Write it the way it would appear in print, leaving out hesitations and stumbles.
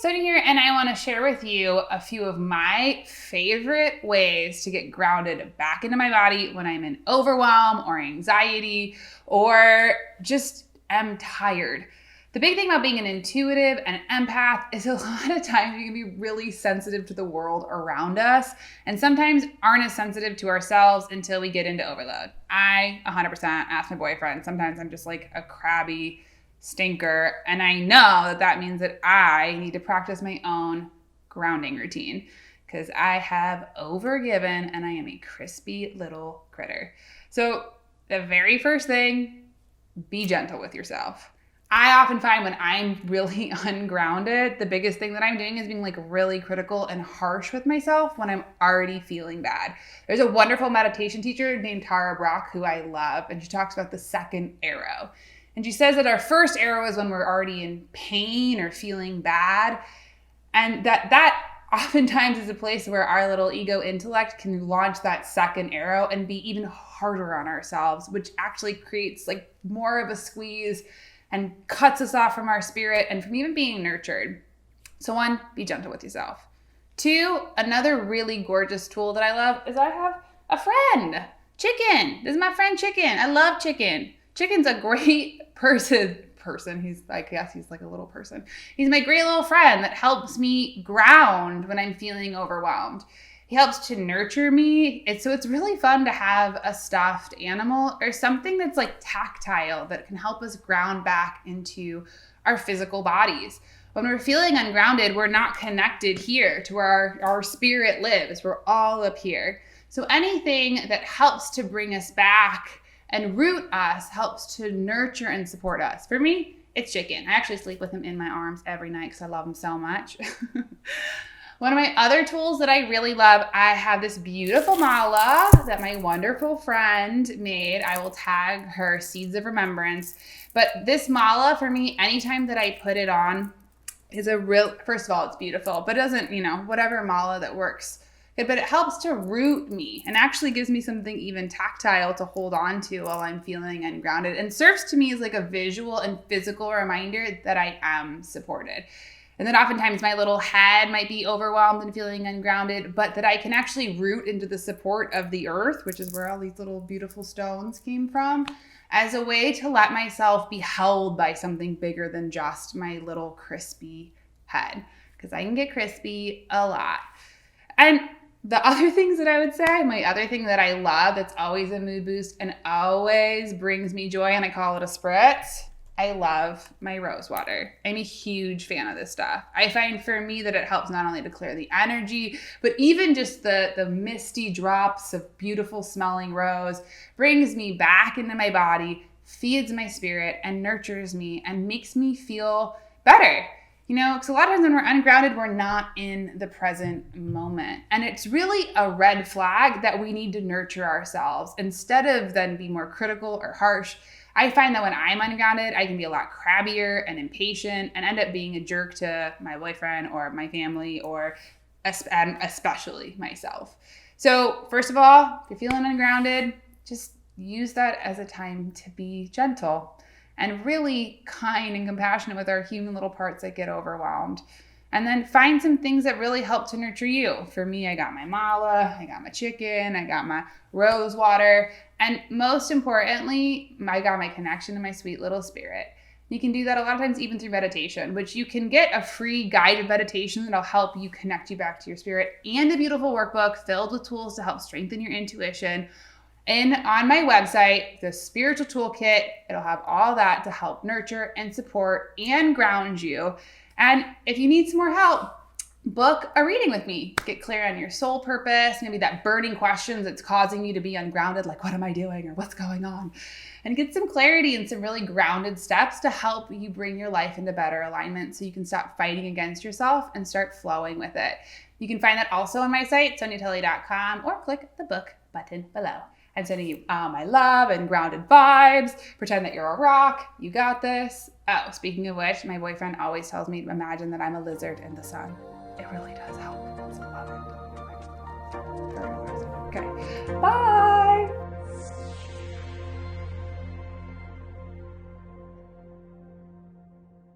Sonia here, and I want to share with you a few of my favorite ways to get grounded back into my body when I'm in overwhelm or anxiety or just am tired. The big thing about being an intuitive and an empath is a lot of times we can be really sensitive to the world around us and sometimes aren't as sensitive to ourselves until we get into overload. I 100% ask my boyfriend. Sometimes I'm just like a crabby stinker, and I know that that means that I need to practice my own grounding routine because I have overgiven and I am a crispy little critter. So the very first thing, be gentle with yourself. I often find when I'm really ungrounded, the biggest thing that I'm doing is being like really critical and harsh with myself when I'm already feeling bad. There's a wonderful meditation teacher named Tara Brach who I love, and she talks about the second arrow. And she says that our first arrow is when we're already in pain or feeling bad. And that oftentimes is a place where our little ego intellect can launch that second arrow and be even harder on ourselves, which actually creates like more of a squeeze and cuts us off from our spirit and from even being nurtured. So 1, be gentle with yourself. 2, another really gorgeous tool that I love is I have a friend, Chicken. This is my friend Chicken. I love Chicken. Chicken's a great person. I guess he's like a little person. He's my great little friend that helps me ground when I'm feeling overwhelmed. He helps to nurture me. So it's really fun to have a stuffed animal or something that's like tactile that can help us ground back into our physical bodies. When we're feeling ungrounded, we're not connected here to where our spirit lives. We're all up here. So anything that helps to bring us back and root us helps to nurture and support us. For me, it's Chicken. I actually sleep with him in my arms every night because I love him so much. One of my other tools that I really love, I have this beautiful mala that my wonderful friend made. I will tag her Seeds of Remembrance. But this mala for me, anytime that I put it on, is first of all, it's beautiful, but it doesn't, whatever mala that works. But it helps to root me and actually gives me something even tactile to hold on to while I'm feeling ungrounded, and serves to me as like a visual and physical reminder that I am supported. And then oftentimes my little head might be overwhelmed and feeling ungrounded, but that I can actually root into the support of the earth, which is where all these little beautiful stones came from, as a way to let myself be held by something bigger than just my little crispy head, because I can get crispy a lot. And the other things that I would say, my other thing that I love that's always a mood boost and always brings me joy, and I call it a spritz, I love my rose water. I'm a huge fan of this stuff. I find for me that it helps not only to clear the energy, but even just the misty drops of beautiful smelling rose brings me back into my body, feeds my spirit, and nurtures me and makes me feel better. Because a lot of times when we're ungrounded, we're not in the present moment. And it's really a red flag that we need to nurture ourselves instead of then be more critical or harsh. I find that when I'm ungrounded, I can be a lot crabbier and impatient and end up being a jerk to my boyfriend or my family or especially myself. So first of all, if you're feeling ungrounded, just use that as a time to be gentle and really kind and compassionate with our human little parts that get overwhelmed. And then find some things that really help to nurture you. For me, I got my mala, I got my chicken, I got my rose water, and most importantly, I got my connection to my sweet little spirit. You can do that a lot of times even through meditation, which you can get a free guided meditation that'll help you connect you back to your spirit, and a beautiful workbook filled with tools to help strengthen your intuition. And on my website, the Spiritual Toolkit, it'll have all that to help nurture and support and ground you. And if you need some more help, book a reading with me. Get clear on your soul purpose, maybe that burning questions that's causing you to be ungrounded, like what am I doing or what's going on? And get some clarity and some really grounded steps to help you bring your life into better alignment so you can stop fighting against yourself and start flowing with it. You can find that also on my site, soniatully.com, or click the book button below. I'm sending you all my love and grounded vibes. Pretend that you're a rock. You got this. Oh, speaking of which, my boyfriend always tells me to imagine that I'm a lizard in the sun. It really does help. So love it. Okay. Bye.